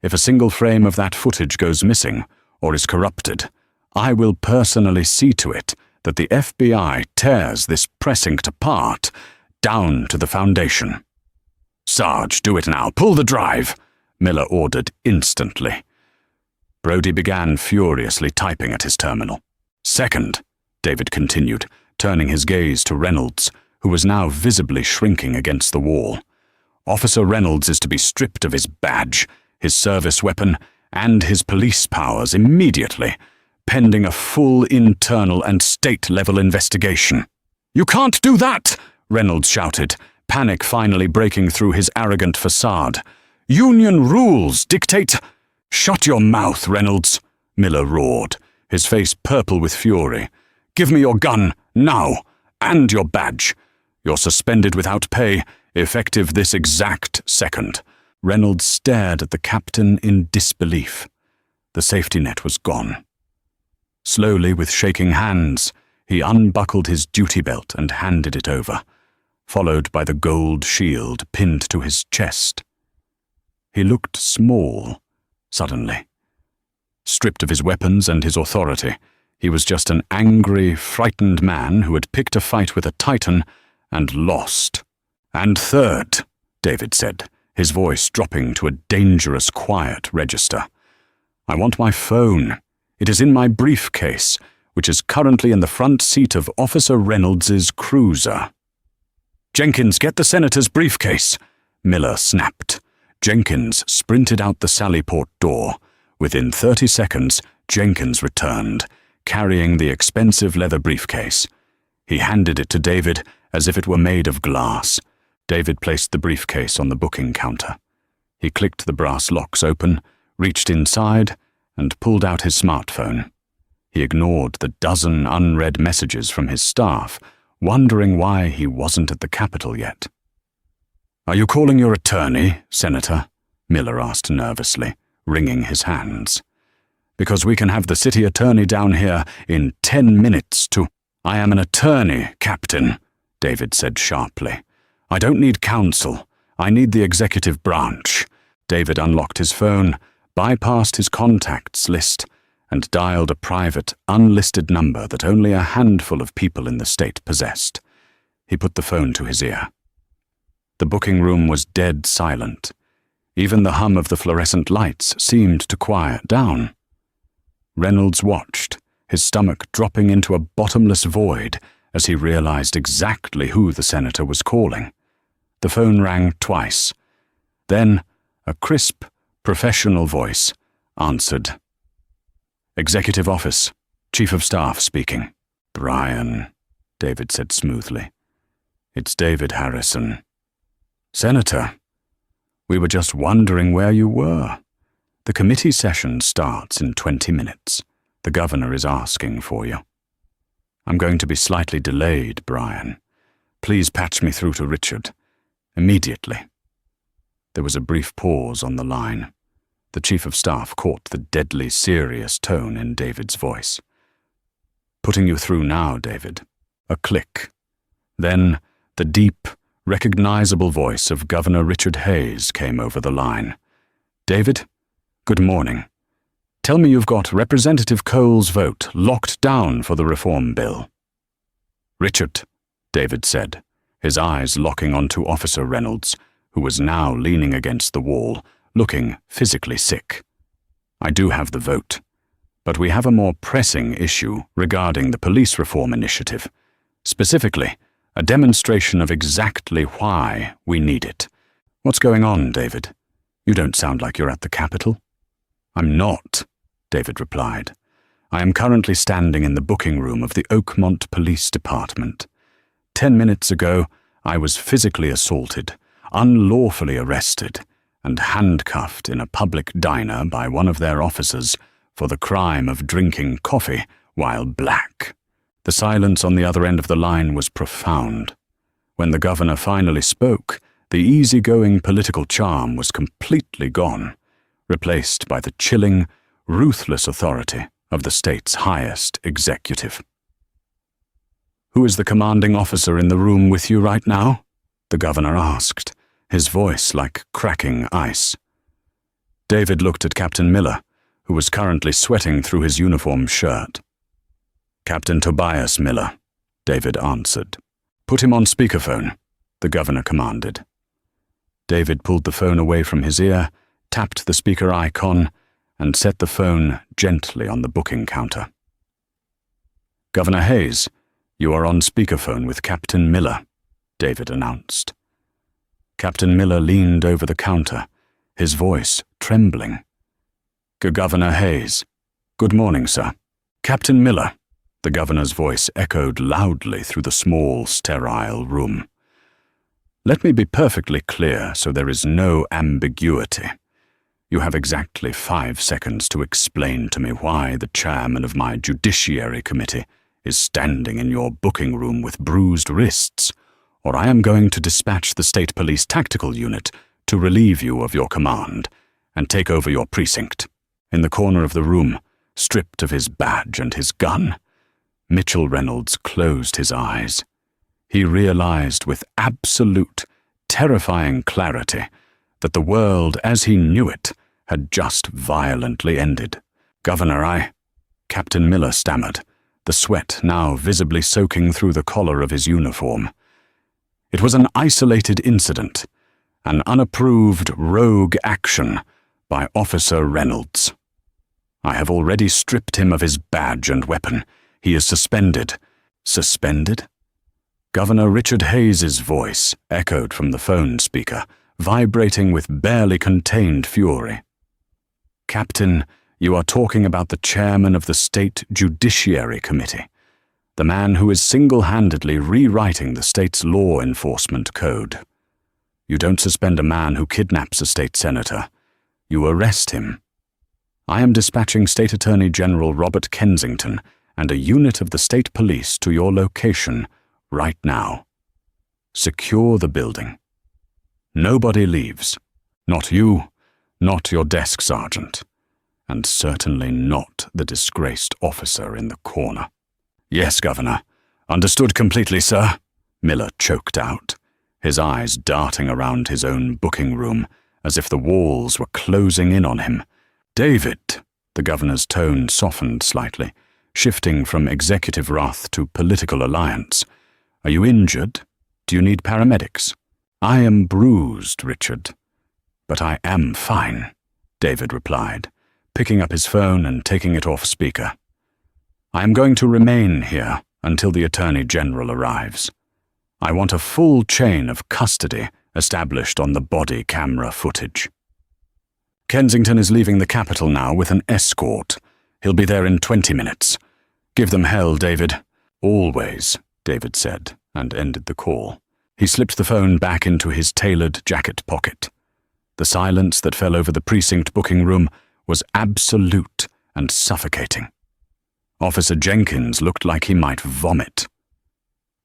If a single frame of that footage goes missing or is corrupted, I will personally see to it that the FBI tears this precinct apart, down to the foundation." "Sarge, do it now. Pull the drive," Miller ordered instantly. Brody began furiously typing at his terminal. "Second," David continued, turning his gaze to Reynolds, who was now visibly shrinking against the wall. "Officer Reynolds is to be stripped of his badge, his service weapon, and his police powers immediately, pending a full internal and state-level investigation." "You can't do that!" Reynolds shouted, panic finally breaking through his arrogant facade. "Union rules dictate—" "Shut your mouth, Reynolds," Miller roared, his face purple with fury. "Give me your gun, now, and your badge. You're suspended without pay, effective this exact second." Reynolds stared at the captain in disbelief. The safety net was gone. Slowly, with shaking hands, he unbuckled his duty belt and handed it over, followed by the gold shield pinned to his chest. He looked small, suddenly. Stripped of his weapons and his authority, he was just an angry, frightened man who had picked a fight with a titan and lost. "And third," David said, his voice dropping to a dangerous quiet register, "I want my phone. It is in my briefcase, which is currently in the front seat of Officer Reynolds's cruiser." "Jenkins, get the senator's briefcase," Miller snapped. Jenkins sprinted out the Sallyport door. Within 30 seconds, Jenkins returned, carrying the expensive leather briefcase. He handed it to David as if it were made of glass. David placed the briefcase on the booking counter. He clicked the brass locks open, reached inside, and pulled out his smartphone. He ignored the dozen unread messages from his staff, wondering why he wasn't at the Capitol yet. "Are you calling your attorney, Senator?" Miller asked nervously, wringing his hands. "Because we can have the city attorney down here in 10 minutes to—" "I am an attorney, Captain," David said sharply. "I don't need counsel. I need the executive branch." David unlocked his phone, bypassed his contacts list, and dialed a private, unlisted number that only a handful of people in the state possessed. He put the phone to his ear. The booking room was dead silent. Even the hum of the fluorescent lights seemed to quiet down. Reynolds watched, his stomach dropping into a bottomless void as he realized exactly who the senator was calling. The phone rang twice. Then a crisp, professional voice answered. "Executive Office, Chief of Staff speaking." "Brian," David said smoothly. "It's David Harrison." "Senator, we were just wondering where you were. The committee session starts in 20 minutes. The governor is asking for you." "I'm going to be slightly delayed, Brian. Please patch me through to Richard. Immediately." There was a brief pause on the line. The Chief of Staff caught the deadly serious tone in David's voice. "Putting you through now, David." A click. Then the deep, recognizable voice of Governor Richard Hayes came over the line. "David, good morning. Tell me you've got Representative Cole's vote locked down for the reform bill." "Richard," David said, his eyes locking onto Officer Reynolds, who was now leaning against the wall, looking physically sick. "I do have the vote, but we have a more pressing issue regarding the police reform initiative. Specifically, a demonstration of exactly why we need it." "What's going on, David? You don't sound like you're at the Capitol." "I'm not," David replied. I am currently standing in the booking room of the Oakmont Police Department. 10 minutes ago, I was physically assaulted, unlawfully arrested, and handcuffed in a public diner by one of their officers for the crime of drinking coffee while black. The silence on the other end of the line was profound. When the governor finally spoke, the easygoing political charm was completely gone, replaced by the chilling, ruthless authority of the state's highest executive. "Who is the commanding officer in the room with you right now?" the governor asked, his voice like cracking ice. David looked at Captain Miller, who was currently sweating through his uniform shirt. "Captain Tobias Miller," David answered. "Put him on speakerphone," the governor commanded. David pulled the phone away from his ear, tapped the speaker icon, and set the phone gently on the booking counter. "Governor Hayes, you are on speakerphone with Captain Miller," David announced. Captain Miller leaned over the counter, his voice trembling. "Governor Hayes. Good morning, sir." "Captain Miller," the governor's voice echoed loudly through the small, sterile room. "Let me be perfectly clear so there is no ambiguity. You have exactly 5 seconds to explain to me why the chairman of my Judiciary Committee is standing in your booking room with bruised wrists, or I am going to dispatch the State Police Tactical Unit to relieve you of your command and take over your precinct." In the corner of the room, stripped of his badge and his gun, Mitchell Reynolds closed his eyes. He realized with absolute, terrifying clarity that the world as he knew it had just violently ended. "Governor, Captain Miller stammered, the sweat now visibly soaking through the collar of his uniform. "It was an isolated incident, an unapproved rogue action by Officer Reynolds. I have already stripped him of his badge and weapon. He is suspended." "Suspended?" Governor Richard Hayes's voice echoed from the phone speaker, vibrating with barely contained fury. "Captain, you are talking about the chairman of the State Judiciary Committee, the man who is single-handedly rewriting the state's law enforcement code. You don't suspend a man who kidnaps a state senator. You arrest him. I am dispatching State Attorney General Robert Kensington and a unit of the state police to your location right now. Secure the building. Nobody leaves. Not you, not your desk sergeant, and certainly not the disgraced officer in the corner." "Yes, Governor. Understood completely, sir," Miller choked out, his eyes darting around his own booking room as if the walls were closing in on him. "David," the governor's tone softened slightly, shifting from executive wrath to political alliance. "Are you injured? Do you need paramedics?" "I am bruised, Richard, but I am fine," David replied, picking up his phone and taking it off speaker. "I am going to remain here until the Attorney General arrives. I want a full chain of custody established on the body camera footage. Kensington is leaving the capital now with an escort. He'll be there in 20 minutes. Give them hell, David." "Always," David said, and ended the call. He slipped the phone back into his tailored jacket pocket. The silence that fell over the precinct booking room was absolute and suffocating. Officer Jenkins looked like he might vomit.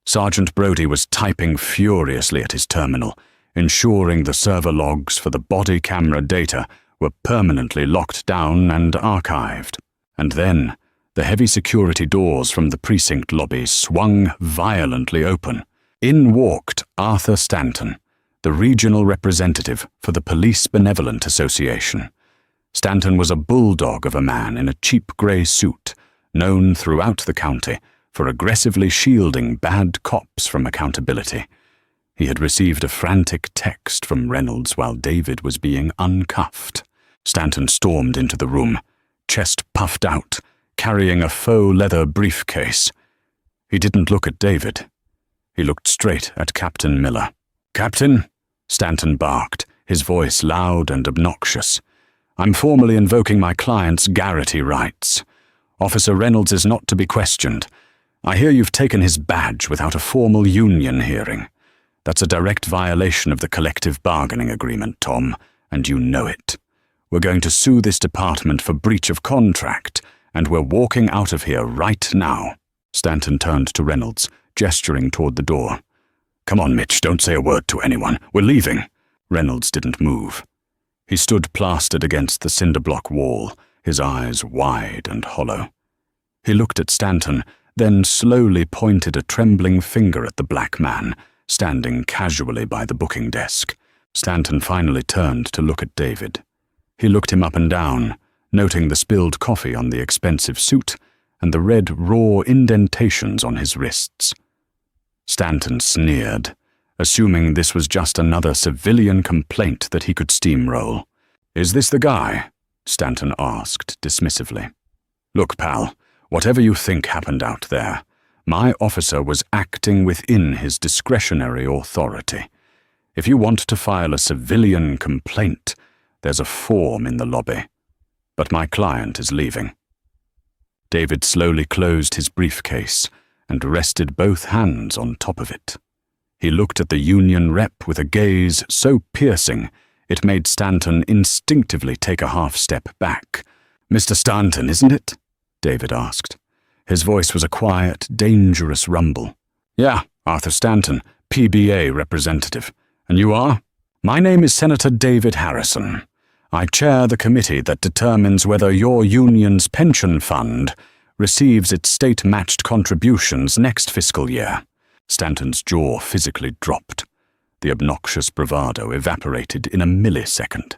Sergeant Brody was typing furiously at his terminal, ensuring the server logs for the body camera data were permanently locked down and archived. And then, the heavy security doors from the precinct lobby swung violently open. In walked Arthur Stanton, the regional representative for the Police Benevolent Association. Stanton was a bulldog of a man in a cheap grey suit, known throughout the county for aggressively shielding bad cops from accountability. He had received a frantic text from Reynolds while David was being uncuffed. Stanton stormed into the room, chest puffed out, carrying a faux leather briefcase. He didn't look at David. He looked straight at Captain Miller. "Captain," Stanton barked, his voice loud and obnoxious, "I'm formally invoking my client's garrity rights. Officer Reynolds is not to be questioned. I hear you've taken his badge without a formal union hearing. That's a direct violation of the collective bargaining agreement, Tom, and you know it. We're going to sue this department for breach of contract, and we're walking out of here right now." Stanton turned to Reynolds, gesturing toward the door. "Come on, Mitch, don't say a word to anyone. We're leaving." Reynolds didn't move. He stood plastered against the cinder-block wall, his eyes wide and hollow. He looked at Stanton, then slowly pointed a trembling finger at the black man, standing casually by the booking desk. Stanton finally turned to look at David. He looked him up and down, noting the spilled coffee on the expensive suit and the red, raw indentations on his wrists. Stanton sneered, assuming this was just another civilian complaint that he could steamroll. "Is this the guy?" Stanton asked dismissively. "Look, pal, whatever you think happened out there, my officer was acting within his discretionary authority. If you want to file a civilian complaint, there's a form in the lobby. But my client is leaving." David slowly closed his briefcase and rested both hands on top of it. He looked at the union rep with a gaze so piercing it made Stanton instinctively take a half-step back. "Mr. Stanton, isn't it?" David asked. His voice was a quiet, dangerous rumble. "Yeah, Arthur Stanton, PBA representative. And you are?" "My name is Senator David Harrison. I chair the committee that determines whether your union's pension fund receives its state-matched contributions next fiscal year." Stanton's jaw physically dropped. The obnoxious bravado evaporated in a millisecond.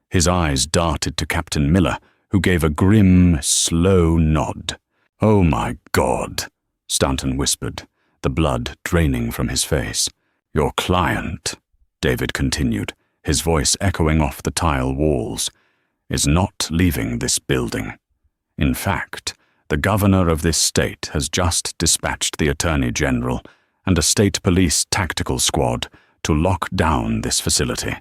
His eyes darted to Captain Miller, who gave a grim, slow nod. "Oh my God," Stanton whispered, the blood draining from his face. "Your client," David continued, his voice echoing off the tile walls, "is not leaving this building. In fact, the governor of this state has just dispatched the Attorney General and a state police tactical squad to lock down this facility.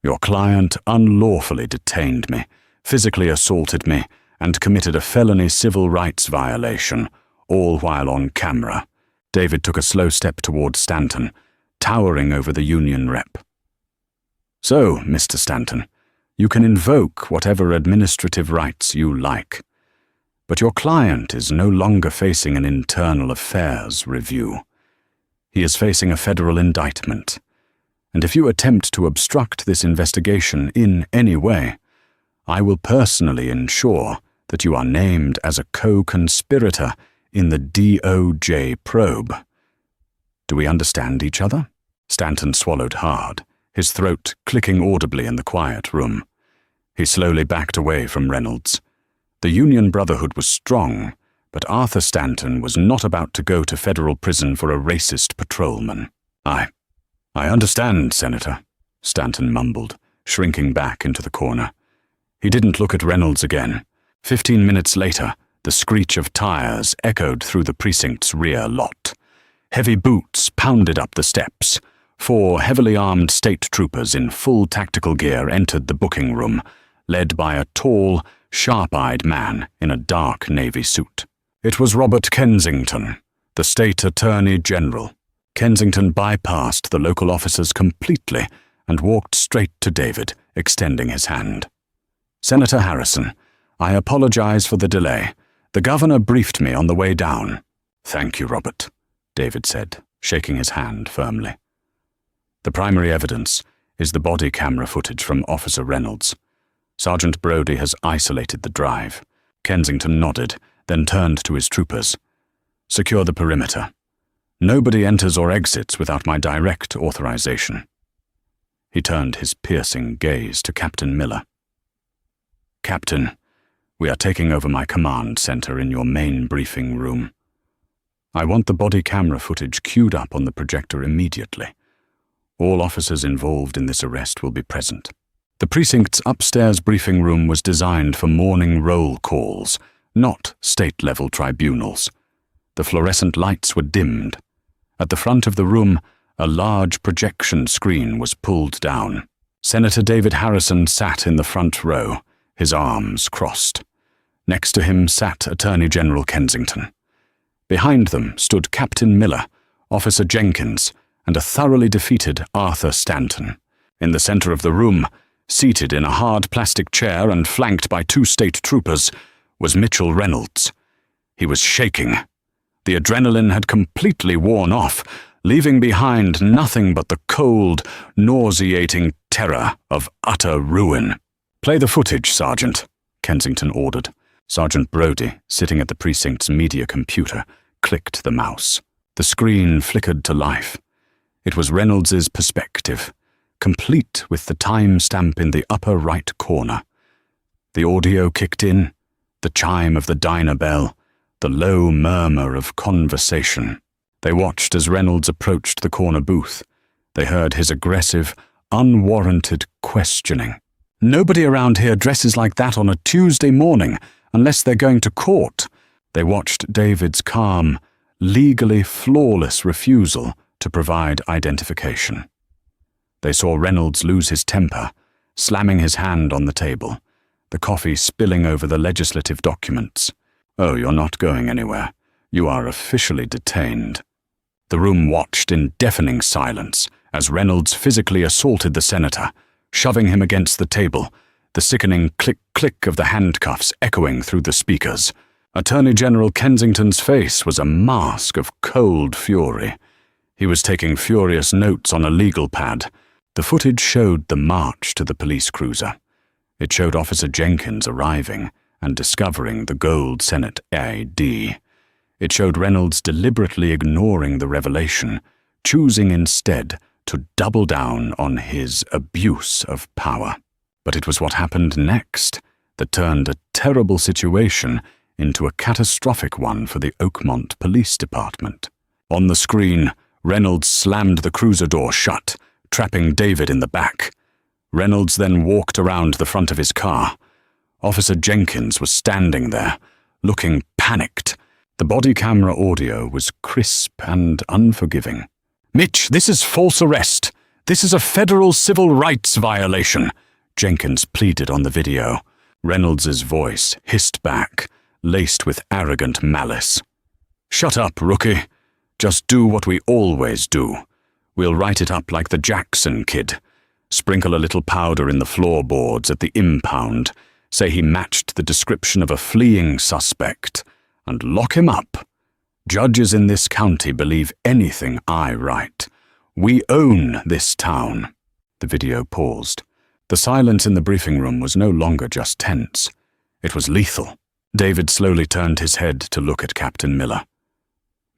Your client unlawfully detained me, physically assaulted me, and committed a felony civil rights violation, all while on camera." David took a slow step toward Stanton, towering over the union rep. "So, Mr. Stanton, you can invoke whatever administrative rights you like. But your client is no longer facing an internal affairs review. He is facing a federal indictment. And if you attempt to obstruct this investigation in any way, I will personally ensure that you are named as a co-conspirator in the DOJ probe. Do we understand each other?" Stanton swallowed hard, his throat clicking audibly in the quiet room. He slowly backed away from Reynolds. The Union Brotherhood was strong, but Arthur Stanton was not about to go to federal prison for a racist patrolman. I understand, Senator," Stanton mumbled, shrinking back into the corner. He didn't look at Reynolds again. 15 minutes later, the screech of tires echoed through the precinct's rear lot. Heavy boots pounded up the steps. 4 heavily armed state troopers in full tactical gear entered the booking room, led by a tall, sharp-eyed man in a dark navy suit. It was Robert Kensington, the state attorney general. Kensington bypassed the local officers completely and walked straight to David, extending his hand. "Senator Harrison, I apologize for the delay. The governor briefed me on the way down." "Thank you, Robert," David said, shaking his hand firmly. "The primary evidence is the body camera footage from Officer Reynolds. Sergeant Brody has isolated the drive." Kensington nodded, then turned to his troopers. "Secure the perimeter. Nobody enters or exits without my direct authorization." He turned his piercing gaze to Captain Miller. "Captain, we are taking over my command center in your main briefing room. I want the body camera footage queued up on the projector immediately. All officers involved in this arrest will be present." The precinct's upstairs briefing room was designed for morning roll calls, not state-level tribunals. The fluorescent lights were dimmed. At the front of the room, a large projection screen was pulled down. Senator David Harrison sat in the front row, his arms crossed. Next to him sat Attorney General Kensington. Behind them stood Captain Miller, Officer Jenkins, and a thoroughly defeated Arthur Stanton. In the center of the room, seated in a hard plastic chair and flanked by 2 state troopers, was Mitchell Reynolds. He was shaking. The adrenaline had completely worn off, leaving behind nothing but the cold, nauseating terror of utter ruin. "Play the footage, Sergeant," Kensington ordered. Sergeant Brodie, sitting at the precinct's media computer, clicked the mouse. The screen flickered to life. It was Reynolds's perspective, complete with the timestamp in the upper right corner. The audio kicked in, the chime of the diner bell, the low murmur of conversation. They watched as Reynolds approached the corner booth. They heard his aggressive, unwarranted questioning. "Nobody around here dresses like that on a Tuesday morning, unless they're going to court." They watched David's calm, legally flawless refusal to provide identification. They saw Reynolds lose his temper, slamming his hand on the table, the coffee spilling over the legislative documents. "Oh, you're not going anywhere. You are officially detained." The room watched in deafening silence as Reynolds physically assaulted the senator, shoving him against the table, the sickening click-click of the handcuffs echoing through the speakers. Attorney General Kensington's face was a mask of cold fury. He was taking furious notes on a legal pad. The footage showed the march to the police cruiser. It showed Officer Jenkins arriving and discovering the gold Senate ID. It showed Reynolds deliberately ignoring the revelation, choosing instead to double down on his abuse of power. But it was what happened next that turned a terrible situation into a catastrophic one for the Oakmont Police Department. On the screen, Reynolds slammed the cruiser door shut, trapping David in the back. Reynolds then walked around the front of his car. Officer Jenkins was standing there, looking panicked. The body camera audio was crisp and unforgiving. "Mitch, this is false arrest. This is a federal civil rights violation," Jenkins pleaded on the video. Reynolds's voice hissed back, laced with arrogant malice. "Shut up, rookie. Just do what we always do. We'll write it up like the Jackson kid. Sprinkle a little powder in the floorboards at the impound, say he matched the description of a fleeing suspect, and lock him up. Judges in this county believe anything I write. We own this town." The video paused. The silence in the briefing room was no longer just tense. It was lethal. David slowly turned his head to look at Captain Miller.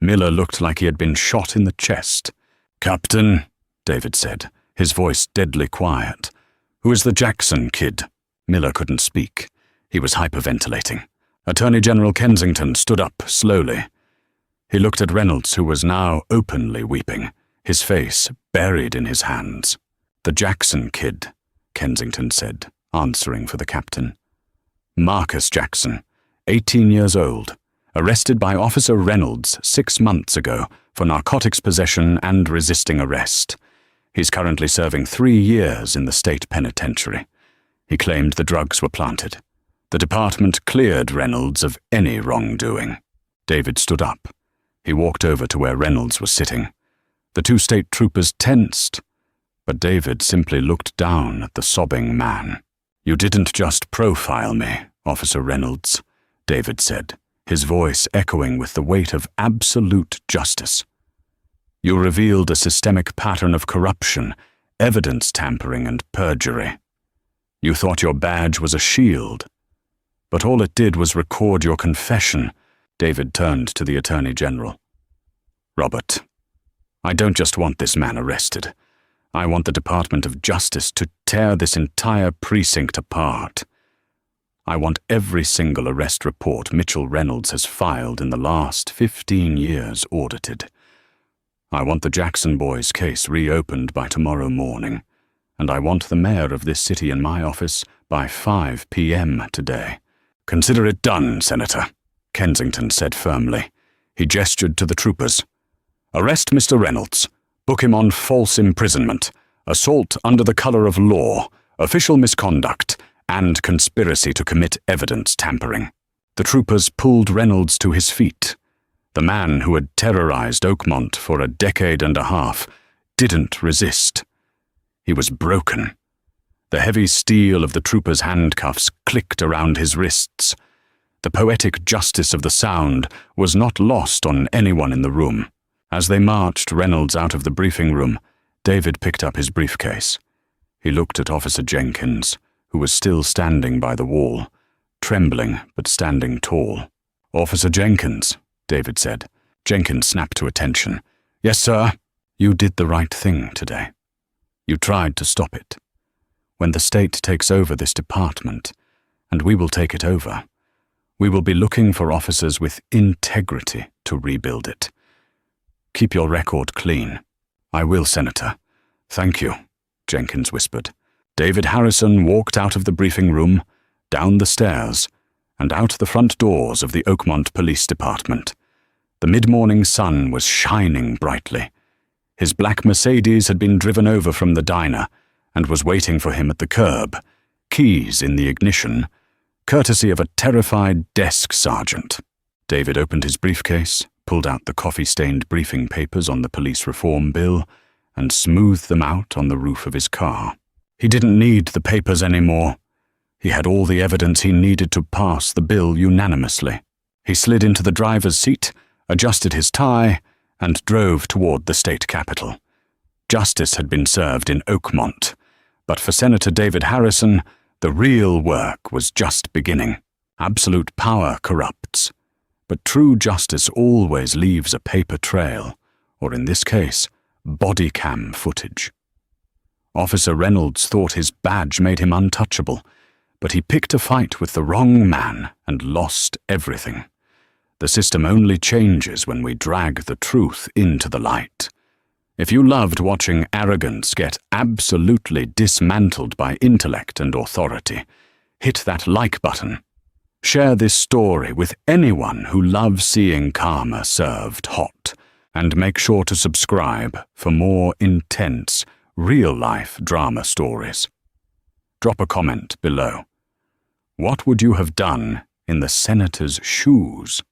Miller looked like he had been shot in the chest. "Captain," David said, his voice deadly quiet. "Who is the Jackson kid?" Miller couldn't speak. He was hyperventilating. Attorney General Kensington stood up slowly. He looked at Reynolds, who was now openly weeping, his face buried in his hands. "The Jackson kid," Kensington said, answering for the captain. "Marcus Jackson, 18 years old, arrested by Officer Reynolds 6 months ago for narcotics possession and resisting arrest. He's currently serving 3 years in the state penitentiary. He claimed the drugs were planted. The department cleared Reynolds of any wrongdoing." David stood up. He walked over to where Reynolds was sitting. The 2 state troopers tensed, but David simply looked down at the sobbing man. "You didn't just profile me, Officer Reynolds," David said, his voice echoing with the weight of absolute justice. "You revealed a systemic pattern of corruption, evidence tampering, and perjury. You thought your badge was a shield, but all it did was record your confession." David turned to the Attorney General. "Robert, I don't just want this man arrested. I want the Department of Justice to tear this entire precinct apart. I want every single arrest report Mitchell Reynolds has filed in the last 15 years audited. I want the Jackson boys' case reopened by tomorrow morning, and I want the mayor of this city in my office by 5 p.m. today." "Consider it done, Senator," Kensington said firmly. He gestured to the troopers. "Arrest Mr. Reynolds. Book him on false imprisonment, assault under the color of law, official misconduct, and conspiracy to commit evidence tampering." The troopers pulled Reynolds to his feet. The man who had terrorized Oakmont for a decade and a half didn't resist. He was broken. The heavy steel of the troopers' handcuffs clicked around his wrists. The poetic justice of the sound was not lost on anyone in the room. As they marched Reynolds out of the briefing room, David picked up his briefcase. He looked at Officer Jenkins, who was still standing by the wall, trembling but standing tall. "Officer Jenkins," David said. Jenkins snapped to attention. "Yes, sir." "You did the right thing today. You tried to stop it. When the state takes over this department, and we will take it over, we will be looking for officers with integrity to rebuild it. Keep your record clean." "I will, Senator. Thank you," Jenkins whispered. David Harrison walked out of the briefing room, down the stairs, and out the front doors of the Oakmont Police Department. The mid-morning sun was shining brightly. His black Mercedes had been driven over from the diner and was waiting for him at the curb, keys in the ignition, courtesy of a terrified desk sergeant. David opened his briefcase, pulled out the coffee-stained briefing papers on the police reform bill, and smoothed them out on the roof of his car. He didn't need the papers anymore. He had all the evidence he needed to pass the bill unanimously. He slid into the driver's seat, adjusted his tie, and drove toward the state capitol. Justice had been served in Oakmont, but for Senator David Harrison, the real work was just beginning. Absolute power corrupts, but true justice always leaves a paper trail, or in this case, body cam footage. Officer Reynolds thought his badge made him untouchable, but he picked a fight with the wrong man and lost everything. The system only changes when we drag the truth into the light. If you loved watching arrogance get absolutely dismantled by intellect and authority, hit that like button. Share this story with anyone who loves seeing karma served hot, and make sure to subscribe for more intense, real-life drama stories. Drop a comment below. What would you have done in the senator's shoes?